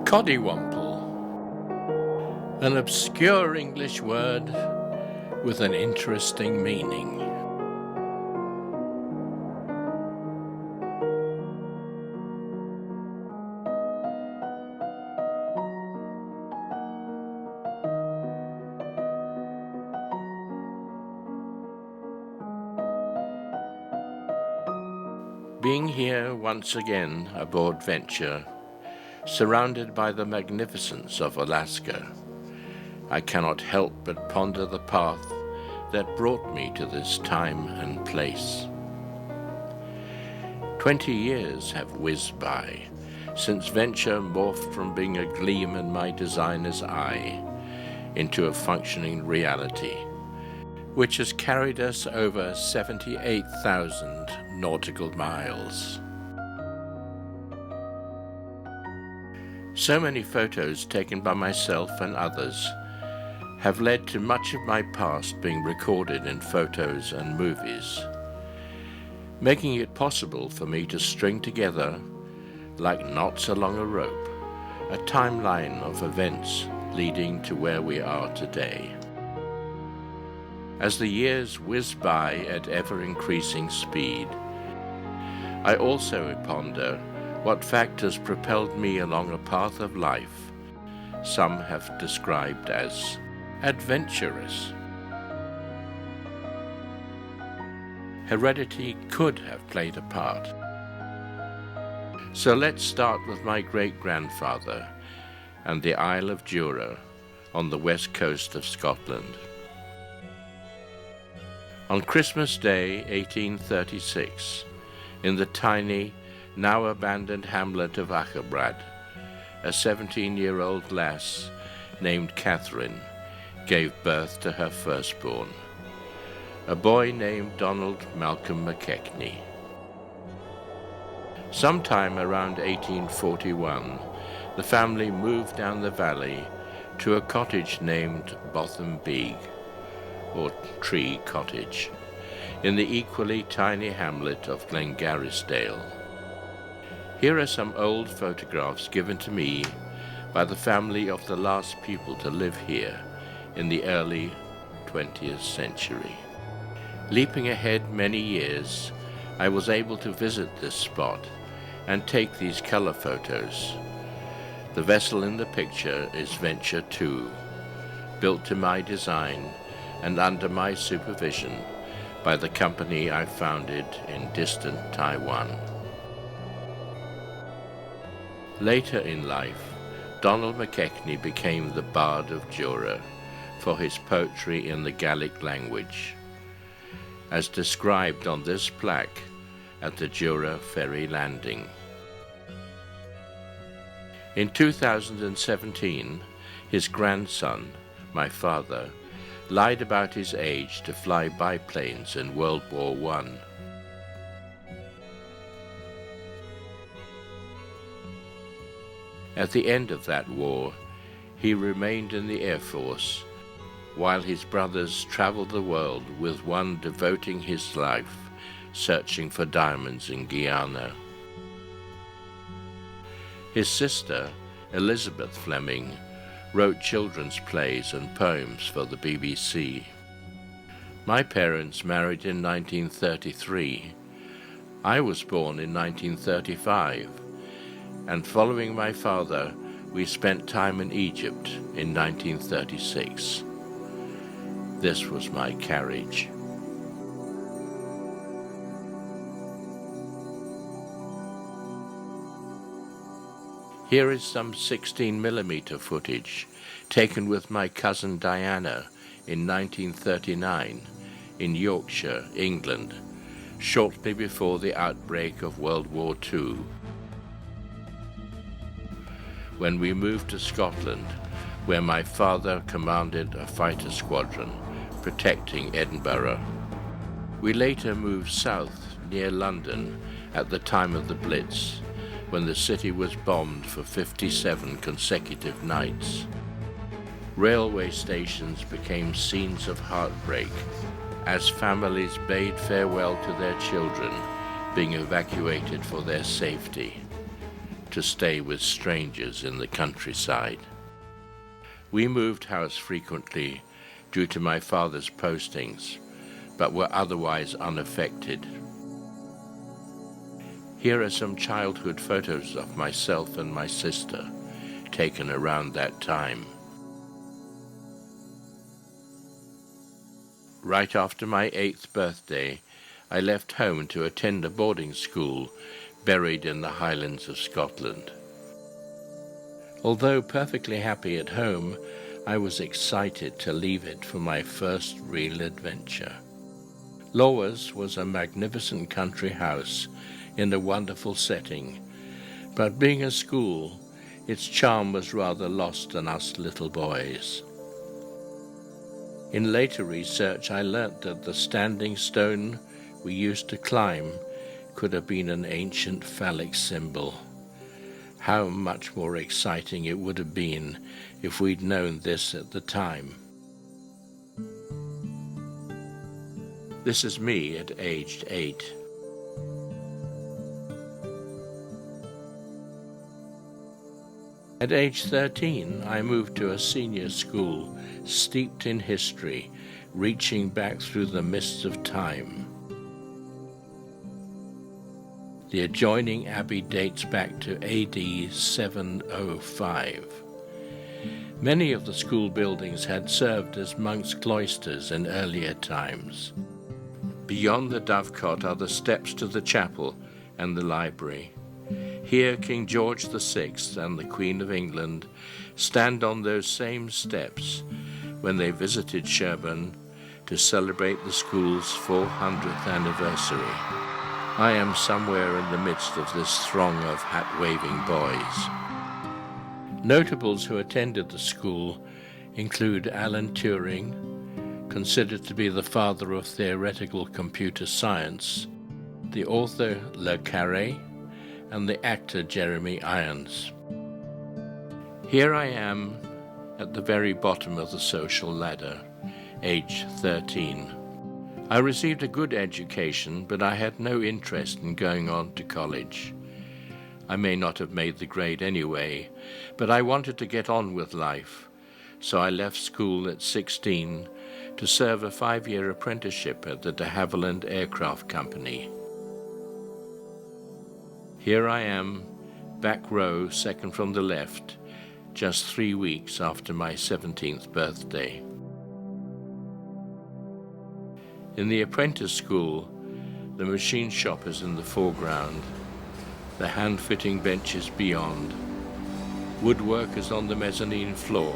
Codiwomple, an obscure English word with an interesting meaning. Being here once again aboard Venture, surrounded by the magnificence of Alaska, I cannot help but ponder the path that brought me to this time and place. 20 years have whizzed by since Venture morphed from being a gleam in my designer's eye into a functioning reality, which has carried us over 78,000 nautical miles. So many photos taken by myself and others have led to much of my past being recorded in photos and movies, making it possible for me to string together, like knots along a rope, a timeline of events leading to where we are today. As the years whiz by at ever-increasing speed, I also ponder what factors propelled me along a path of life some have described as adventurous. Heredity could have played a part. So let's start with my great-grandfather and the Isle of Jura on the west coast of Scotland. On Christmas Day 1836, in the tiny, now abandoned hamlet of Achabrad, a 17-year-old lass named Catherine gave birth to her firstborn, a boy named Donald Malcolm McKechnie. Sometime around 1841, the family moved down the valley to a cottage named Botham Beag, or Tree Cottage, in the equally tiny hamlet of Glengarrisdale. Here are some old photographs given to me by the family of the last people to live here in the early 20th century. Leaping ahead many years, I was able to visit this spot and take these color photos. The vessel in the picture is Venture 2, built to my design and under my supervision by the company I founded in distant Taiwan. Later in life, Donald McKechnie became the Bard of Jura for his poetry in the Gaelic language, as described on this plaque at the Jura ferry landing. In 2017, his grandson, my father, lied about his age to fly biplanes in World War I. At the end of that war, he remained in the Air Force, while his brothers traveled the world, with one devoting his life searching for diamonds in Guyana. His sister, Elizabeth Fleming, wrote children's plays and poems for the BBC. My parents married in 1933. I was born in 1935, and following my father, we spent time in Egypt in 1936. This was my carriage. Here is some 16mm footage taken with my cousin Diana in 1939 in Yorkshire, England, shortly before the outbreak of World War II. When we moved to Scotland, where my father commanded a fighter squadron protecting Edinburgh. We later moved south near London at the time of the Blitz, when the city was bombed for 57 consecutive nights. Railway stations became scenes of heartbreak as families bade farewell to their children being evacuated for their safety. to stay with strangers in the countryside. We moved house frequently due to my father's postings, but were otherwise unaffected. Here are some childhood photos of myself and my sister, taken around that time. Right after my 8th birthday, I left home to attend a boarding school buried in the Highlands of Scotland. Although perfectly happy at home, I was excited to leave it for my first real adventure. Lawers was a magnificent country house in a wonderful setting, but being a school, its charm was rather lost on us little boys. In later research, I learnt that the standing stone we used to climb could have been an ancient phallic symbol. How much more exciting it would have been if we'd known this at the time. This is me at age 8. At age 13, I moved to a senior school steeped in history, reaching back through the mists of time. The adjoining abbey dates back to AD 705. Many of the school buildings had served as monks' cloisters in earlier times. Beyond the dovecot are the steps to the chapel and the library. Here King George VI and the Queen of England stand on those same steps when they visited Sherborne to celebrate the school's 400th anniversary. I am somewhere in the midst of this throng of hat-waving boys. Notables who attended the school include Alan Turing, considered to be the father of theoretical computer science, the author Le Carré, and the actor Jeremy Irons. Here I am at the very bottom of the social ladder, age 13. I received a good education, but I had no interest in going on to college. I may not have made the grade anyway, but I wanted to get on with life, so I left school at 16 to serve a 5-year apprenticeship at the de Havilland Aircraft Company. Here I am, back row, second from the left, just 3 weeks after my 17th birthday. In the apprentice school, the machine shop is in the foreground, the hand-fitting benches beyond. Woodwork is on the mezzanine floor,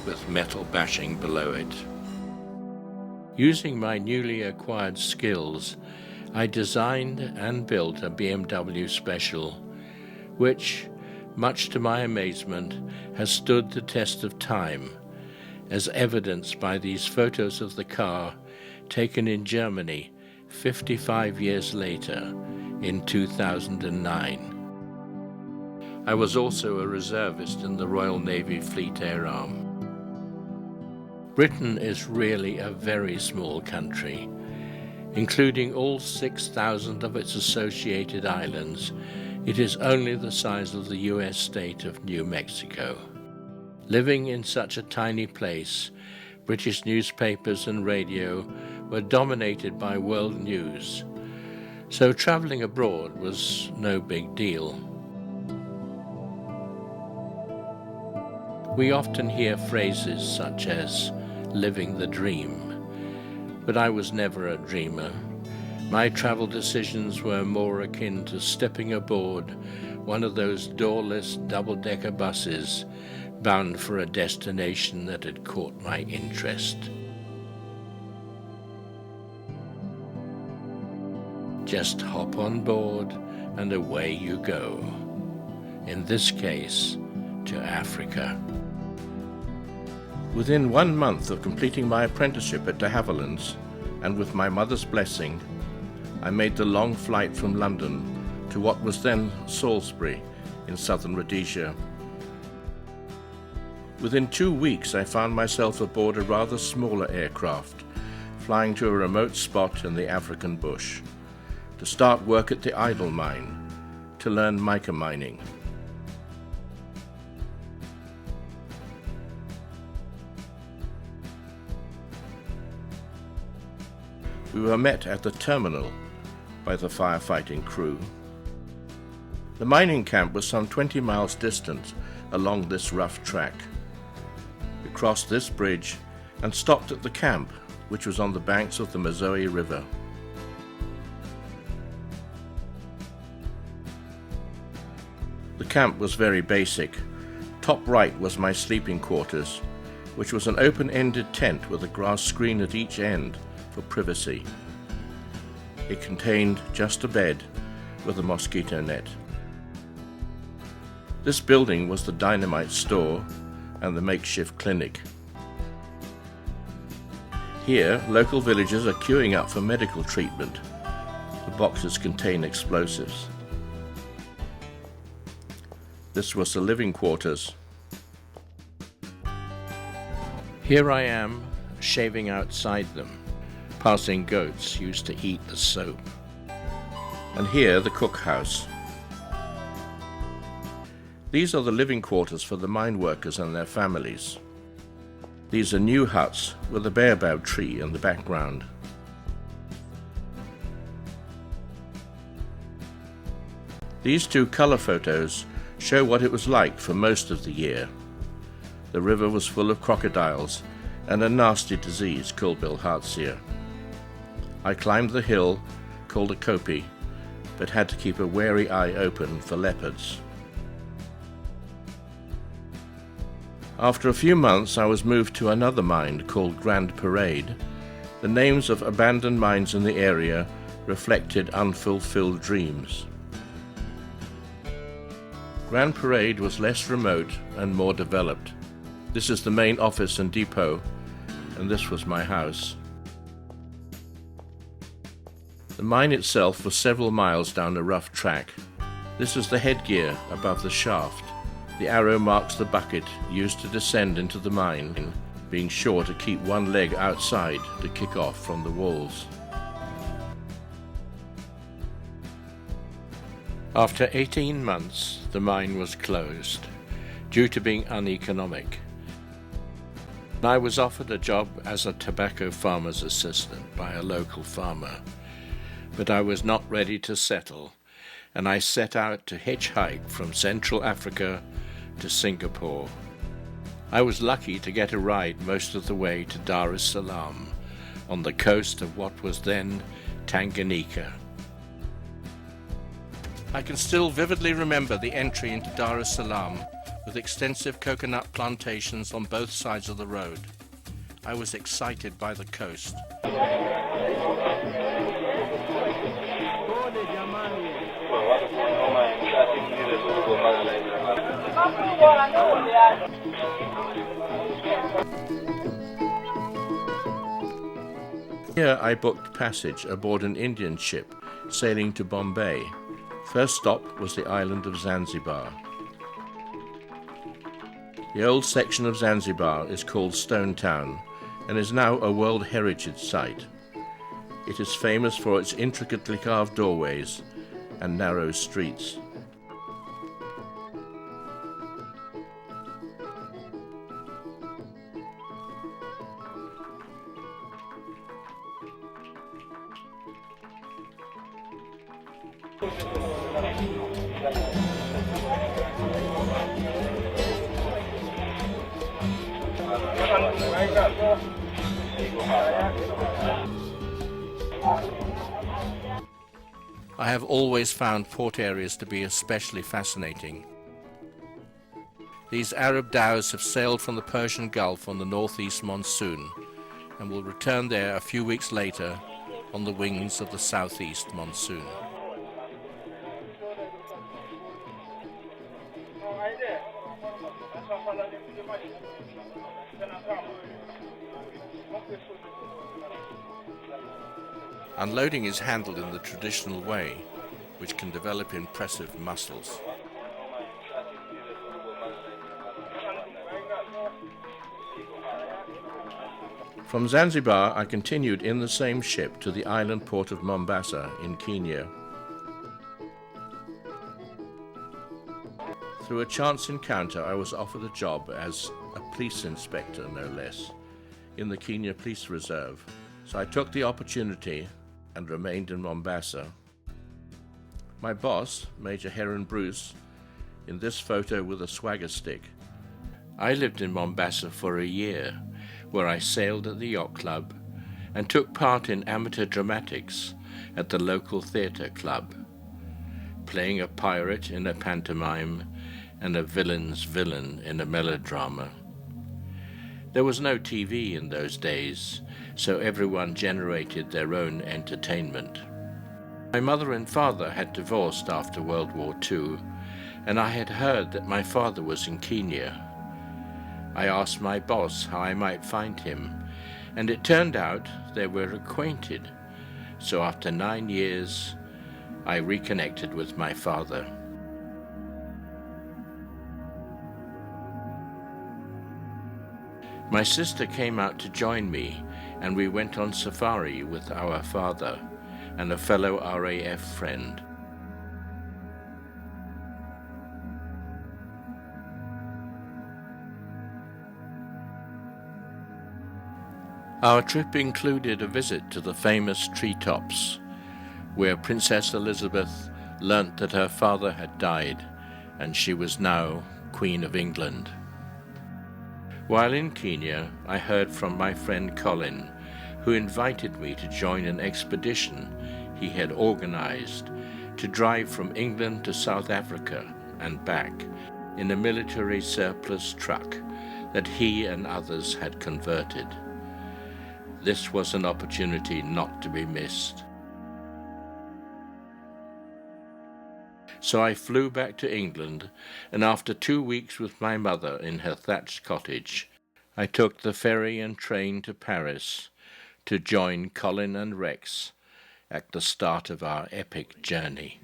with metal bashing below it. Using my newly acquired skills, I designed and built a BMW Special, which, much to my amazement, has stood the test of time, as evidenced by these photos of the car taken in Germany 55 years later, in 2009. I was also a reservist in the Royal Navy Fleet Air Arm. Britain is really a very small country. Including all 6,000 of its associated islands, it is only the size of the US state of New Mexico. Living in such a tiny place, British newspapers and radio were dominated by world news, so traveling abroad was no big deal. We often hear phrases such as living the dream, but I was never a dreamer. My travel decisions were more akin to stepping aboard one of those doorless double-decker buses bound for a destination that had caught my interest. Just hop on board and away you go. In this case, to Africa. Within 1 month of completing my apprenticeship at de Havilland's, and with my mother's blessing, I made the long flight from London to what was then Salisbury in southern Rhodesia. Within 2 weeks, I found myself aboard a rather smaller aircraft, flying to a remote spot in the African bush, to start work at the idol mine, to learn mica mining. We were met at the terminal by the firefighting crew. The mining camp was some 20 miles distant along this rough track. We crossed this bridge and stopped at the camp, which was on the banks of the Missouri River. The camp was very basic. Top right was my sleeping quarters, which was an open-ended tent with a grass screen at each end for privacy. It contained just a bed with a mosquito net. This building was the dynamite store and the makeshift clinic. Here, local villagers are queuing up for medical treatment. The boxes contain explosives. This was the living quarters. Here I am, shaving outside them, passing goats used to eat the soap. And here the cookhouse. These are the living quarters for the mine workers and their families. These are new huts with a baobab tree in the background. These two color photos show what it was like for most of the year. The river was full of crocodiles and a nasty disease called bilharzia. I climbed the hill called a kopje, but had to keep a wary eye open for leopards. After a few months, I was moved to another mine called Grand Parade. The names of abandoned mines in the area reflected unfulfilled dreams. Grand Parade was less remote and more developed. This is the main office and depot, and this was my house. The mine itself was several miles down a rough track. This is the headgear above the shaft. The arrow marks the bucket used to descend into the mine, being sure to keep one leg outside to kick off from the walls. After 18 months, the mine was closed, due to being uneconomic. I was offered a job as a tobacco farmer's assistant by a local farmer, but I was not ready to settle, and I set out to hitchhike from Central Africa to Singapore. I was lucky to get a ride most of the way to Dar es Salaam, on the coast of what was then Tanganyika. I can still vividly remember the entry into Dar es Salaam, with extensive coconut plantations on both sides of the road. I was excited by the coast. Here I booked passage aboard an Indian ship sailing to Bombay. First stop was the island of Zanzibar. The old section of Zanzibar is called Stone Town and is now a World Heritage Site. It is famous for its intricately carved doorways and narrow streets. I have always found port areas to be especially fascinating. These Arab dhows have sailed from the Persian Gulf on the northeast monsoon and will return there a few weeks later on the wings of the southeast monsoon. Unloading is handled in the traditional way, which can develop impressive muscles. From Zanzibar, I continued in the same ship to the island port of Mombasa in Kenya. Through a chance encounter, I was offered a job as a police inspector, no less, in the Kenya Police Reserve. So I took the opportunity and remained in Mombasa. My boss, Major Heron Bruce, in this photo with a swagger stick. I lived in Mombasa for a year, where I sailed at the yacht club and took part in amateur dramatics at the local theatre club, playing a pirate in a pantomime and a villain's villain in a melodrama. There was no TV in those days, so everyone generated their own entertainment. My mother and father had divorced after World War II, and I had heard that my father was in Kenya. I asked my boss how I might find him, and it turned out they were acquainted. So after 9 years, I reconnected with my father. My sister came out to join me, and we went on safari with our father and a fellow RAF friend. Our trip included a visit to the famous treetops, where Princess Elizabeth learnt that her father had died and she was now Queen of England. While in Kenya, I heard from my friend Colin, who invited me to join an expedition he had organized to drive from England to South Africa and back in a military surplus truck that he and others had converted. This was an opportunity not to be missed. So I flew back to England, and after 2 weeks with my mother in her thatched cottage, I took the ferry and train to Paris to join Colin and Rex at the start of our epic journey.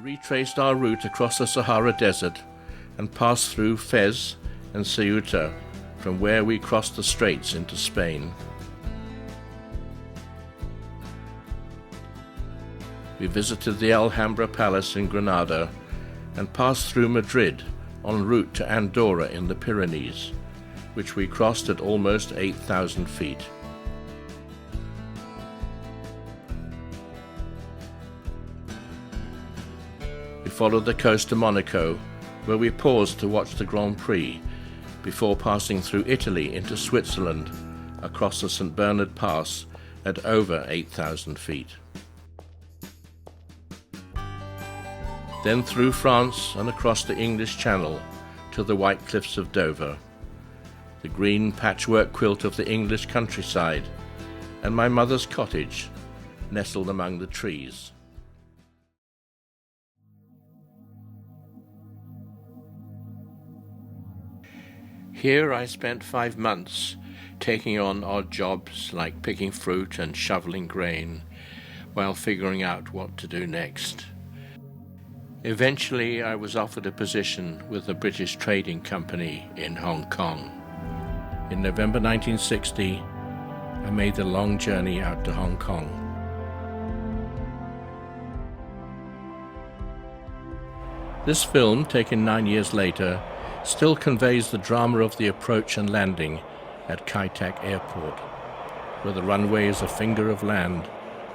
retraced our route across the Sahara Desert and passed through Fez and Ceuta, from where we crossed the straits into Spain. We visited the Alhambra Palace in Granada and passed through Madrid en route to Andorra in the Pyrenees, which we crossed at almost 8,000 feet. We followed the coast to Monaco, where we paused to watch the Grand Prix before passing through Italy into Switzerland across the St. Bernard Pass at over 8,000 feet. Then through France and across the English Channel to the White Cliffs of Dover, the green patchwork quilt of the English countryside, and my mother's cottage nestled among the trees. Here I spent 5 months, taking on odd jobs like picking fruit and shoveling grain, while figuring out what to do next. Eventually, I was offered a position with a British trading company in Hong Kong. In November 1960, I made the long journey out to Hong Kong. This film, taken 9 years later, still conveys the drama of the approach and landing at Kai Tak Airport, where the runway is a finger of land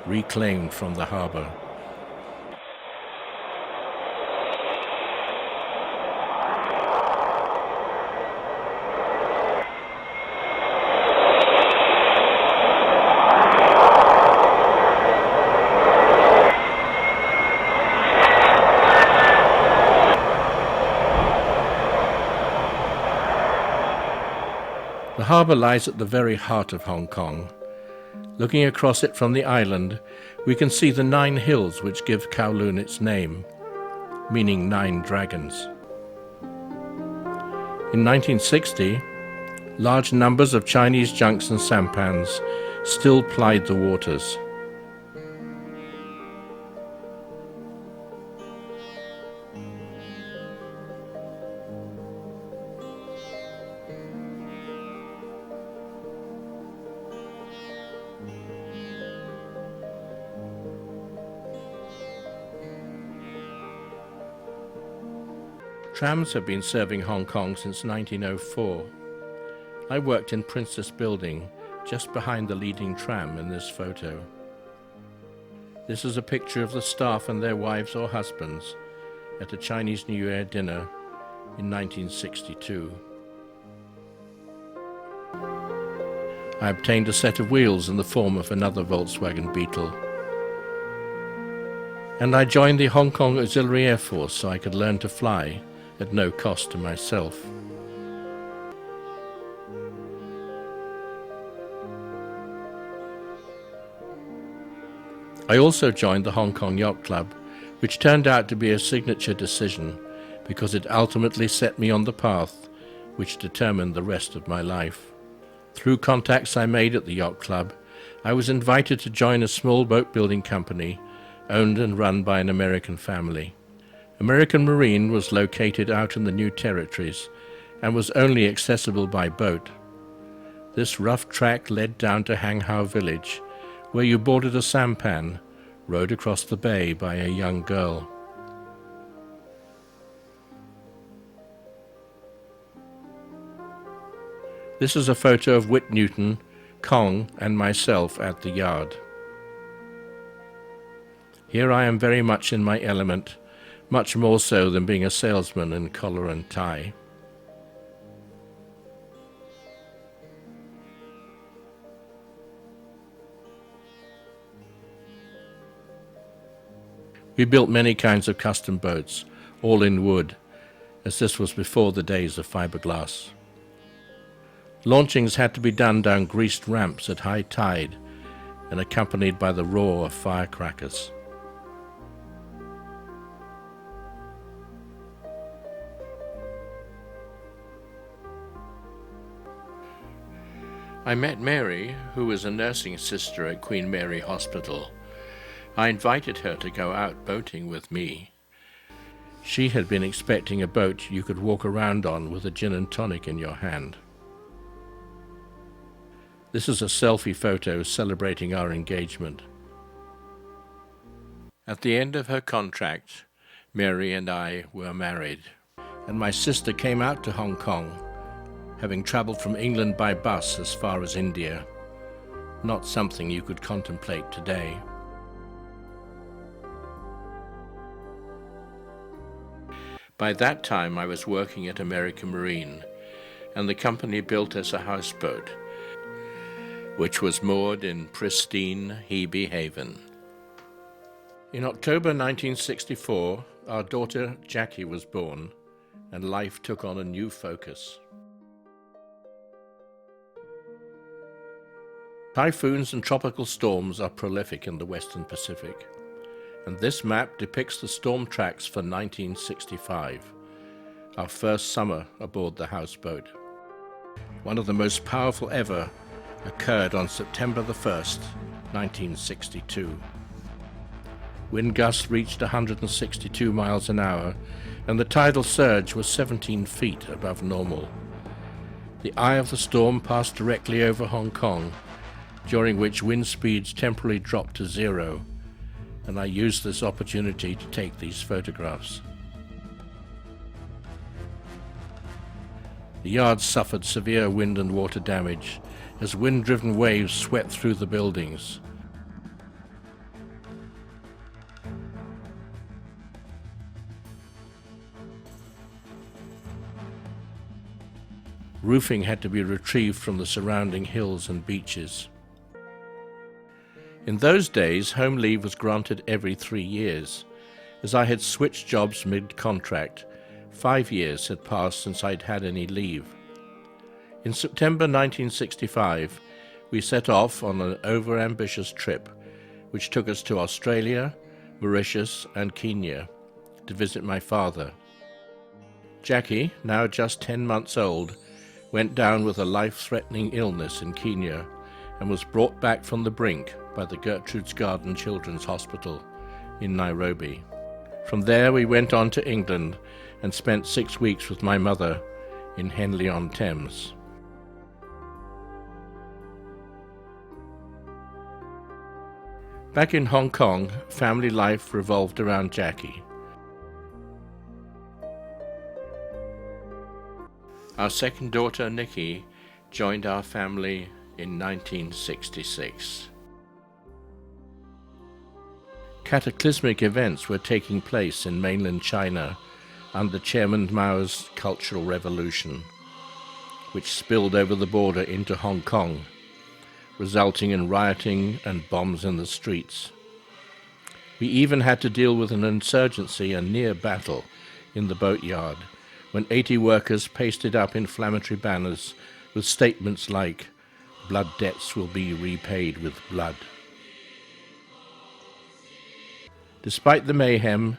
reclaimed from the harbour. The harbour lies at the very heart of Hong Kong. Looking across it from the island, we can see the 9 hills which give Kowloon its name, meaning 9 dragons. In 1960, large numbers of Chinese junks and sampans still plied the waters. Trams have been serving Hong Kong since 1904. I worked in Princess Building, just behind the leading tram in this photo. This is a picture of the staff and their wives or husbands at a Chinese New Year dinner in 1962. I obtained a set of wheels in the form of another Volkswagen Beetle. And I joined the Hong Kong Auxiliary Air Force so I could learn to fly at no cost to myself. I also joined the Hong Kong Yacht Club, which turned out to be a signature decision because it ultimately set me on the path which determined the rest of my life. Through contacts I made at the Yacht Club, I was invited to join a small boat building company owned and run by an American family. American Marine was located out in the New Territories and was only accessible by boat. This rough track led down to Hang Hau village, where you boarded a sampan, rowed across the bay by a young girl. This is a photo of Whit Newton, Kong, and myself at the yard. Here I am very much in my element, much more so than being a salesman in collar and tie. We built many kinds of custom boats, all in wood, as this was before the days of fiberglass. Launchings had to be done down greased ramps at high tide and accompanied by the roar of firecrackers. I met Mary, who was a nursing sister at Queen Mary Hospital. I invited her to go out boating with me, She had been expecting a boat you could walk around on with a gin and tonic in your hand. This is a selfie photo celebrating our engagement. At the end of her contract, Mary and I were married, and my sister came out to Hong Kong, having travelled from England by bus as far as India. Not something you could contemplate today. By that time I was working at American Marine, and the company built us a houseboat, which was moored in pristine Hebe Haven. In October 1964, our daughter Jackie was born, and life took on a new focus. Typhoons and tropical storms are prolific in the Western Pacific, and this map depicts the storm tracks for 1965, our first summer aboard the houseboat. One of the most powerful ever occurred on September the 1st, 1962. Wind gusts reached 162 miles an hour, and the tidal surge was 17 feet above normal. The eye of the storm passed directly over Hong Kong, during which wind speeds temporarily dropped to zero, and I used this opportunity to take these photographs. The yard suffered severe wind and water damage as wind-driven waves swept through the buildings. Roofing had to be retrieved from the surrounding hills and beaches. In those days, home leave was granted every 3 years. As I had switched jobs mid-contract, 5 years had passed since I'd had any leave. In September 1965, we set off on an over-ambitious trip, which took us to Australia, Mauritius, and Kenya to visit my father. Jackie, now just 10 months old, went down with a life-threatening illness in Kenya and was brought back from the brink by the Gertrude's Garden Children's Hospital in Nairobi. From there we went on to England and spent 6 weeks with my mother in Henley-on-Thames. Back in Hong Kong, family life revolved around Jackie. Our second daughter, Nikki, joined our family in 1966. Cataclysmic events were taking place in mainland China under Chairman Mao's Cultural Revolution, which spilled over the border into Hong Kong, resulting in rioting and bombs in the streets. We even had to deal with an insurgency and near battle in the boatyard, when 80 workers pasted up inflammatory banners with statements like, "Blood debts will be repaid with blood." Despite the mayhem,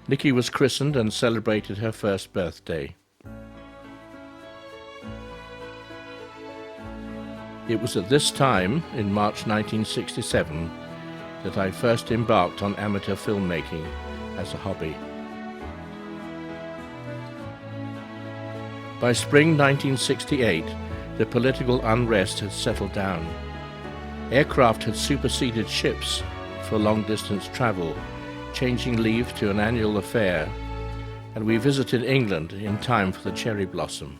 Nikki was christened and celebrated her first birthday. It was at this time, in March 1967, that I first embarked on amateur filmmaking as a hobby. By spring 1968, the political unrest had settled down. Aircraft had superseded ships for long-distance travel, changing leave to an annual affair, and we visited England in time for the cherry blossom.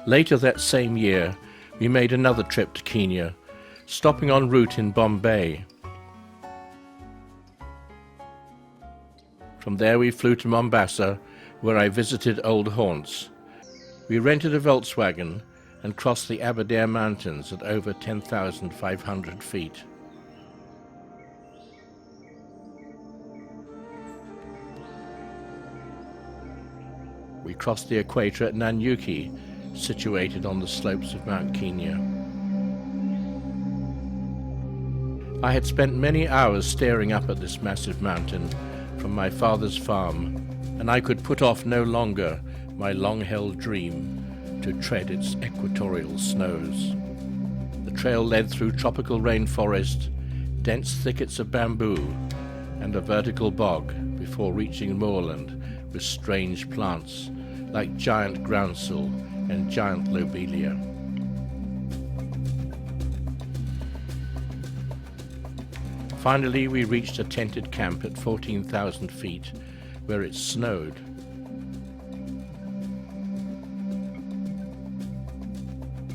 Later that same year, we made another trip to Kenya, stopping en route in Bombay. From there we flew to Mombasa, where I visited old haunts. We rented a Volkswagen and crossed the Aberdare Mountains at over 10,500 feet. We crossed the equator at Nanyuki, situated on the slopes of Mount Kenya. I had spent many hours staring up at this massive mountain from my father's farm, and I could put off no longer my long-held dream to tread its equatorial snows. The trail led through tropical rainforest, dense thickets of bamboo, and a vertical bog before reaching moorland with strange plants like giant groundsel and giant lobelia. Finally, we reached a tented camp at 14,000 feet where it snowed.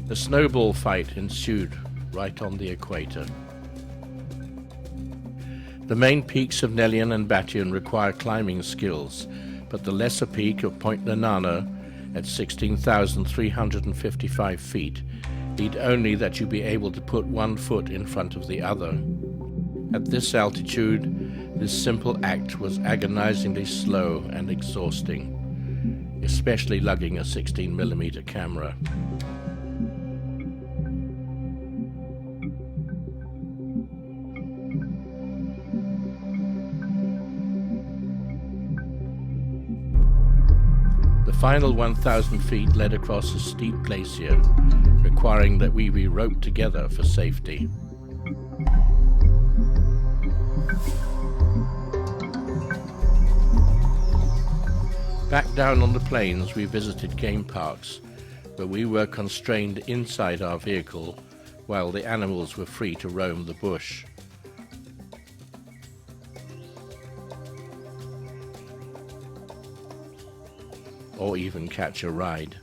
A snowball fight ensued right on the equator. The main peaks of Nelion and Batyon require climbing skills, but the lesser peak of Point Nenana at 16,355 feet need only that you be able to put one foot in front of the other. At this altitude, this simple act was agonizingly slow and exhausting, especially lugging a 16mm camera. The final 1,000 feet led across a steep glacier, requiring that we be roped together for safety. Back down on the plains, we visited game parks, where we were constrained inside our vehicle while the animals were free to roam the bush. Or even catch a ride.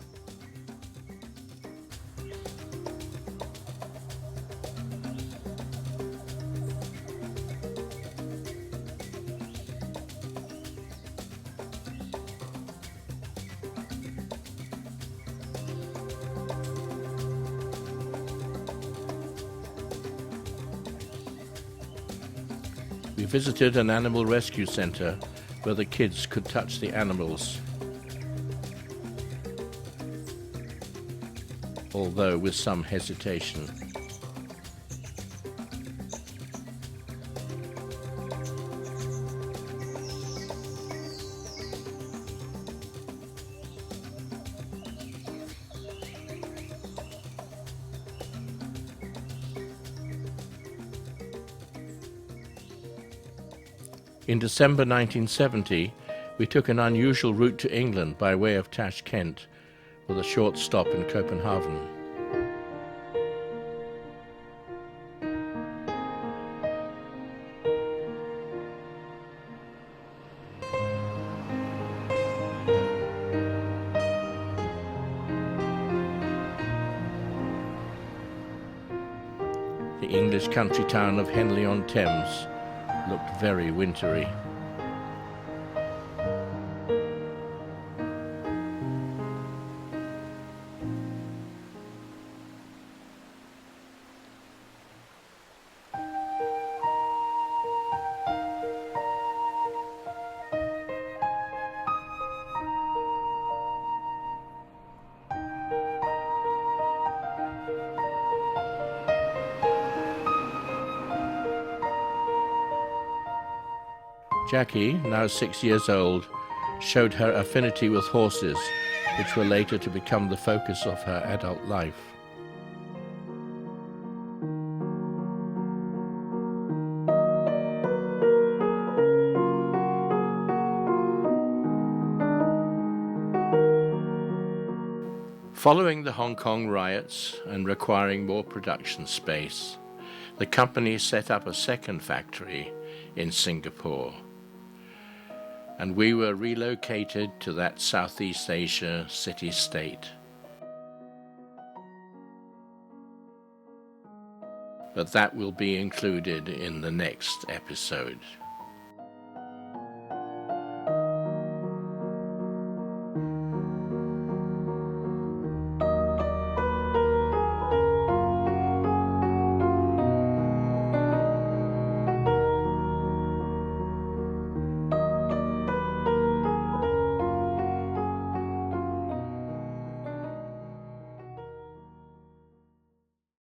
We visited an animal rescue center where the kids could touch the animals, although with some hesitation. In December 1970, we took an unusual route to England by way of Tashkent, with a short stop in Copenhagen. The English country town of Henley-on-Thames looked very wintry. Jackie, now 6 years old, showed her affinity with horses, which were later to become the focus of her adult life. Following the Hong Kong riots and requiring more production space, the company set up a second factory in Singapore, and we were relocated to that Southeast Asia city-state. But that will be included in the next episode.